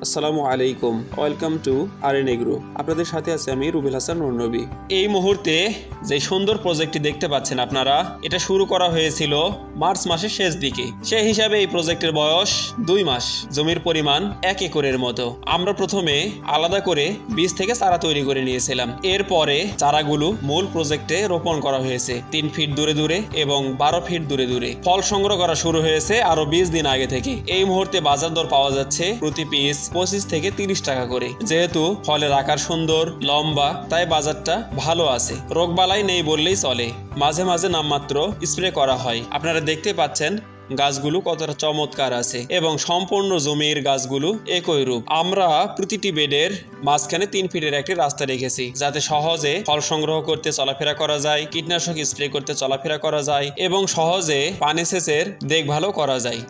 আসসালামু আলাইকুম, welcome to R agro. আপনাদের সাথে আছে আমি রুবেল হাসান নূরনবী। এই মুহূর্তে যে সুন্দর প্রজেক্টটি দেখতে পাচ্ছেন আপনারা, এটা শুরু করা হয়েছিল মার্চ মাসের শেষ দিকে। সেই হিসাবে এই প্রজেক্টের বয়স 2 মাস। জমির পরিমাণ 1 একরের মতো। আমরা প্রথমে আলাদা করে বীজ থেকে চারা তৈরি করে নিয়েছিলাম। এরপরে চারাগুলো মূল প্রজেক্টে রোপণ করা হয়েছে 3 ফিট দূরে দূরে এবং 12 ফিট দূরে দূরে। ফল সংগ্রহ করা শুরু হয়েছে আরো 20 দিন আগে থেকে। এই মুহূর্তে বাজার দর পাওয়া যাচ্ছে প্রতি পিস 25 থেকে 30 টাকা করে। যেহেতু ফলের আকার সুন্দর, লম্বা, তাই বাজারটা ভালো আছে। রোগবালাই নেই বললেই চলে। মাঝে মাঝে নামমাত্র স্প্রে করা হয়। আপনারা দেখতে পাচ্ছেন গাছগুলো কতটা চমৎকার আছে এবং সম্পূর্ণ জমির গাছগুলো একই রূপ। আমরা প্রতিটি বেডের মাঝখানে 3 ফিটের একটি রাস্তা রেখেছি, যাতে সহজে ফল সংগ্রহ করতে চলাফেরা করা যায়, কীটনাশক স্প্রে করতে চলাফেরা করা যায় এবং সহজে পানি সেচের দেখভালও করা যায়।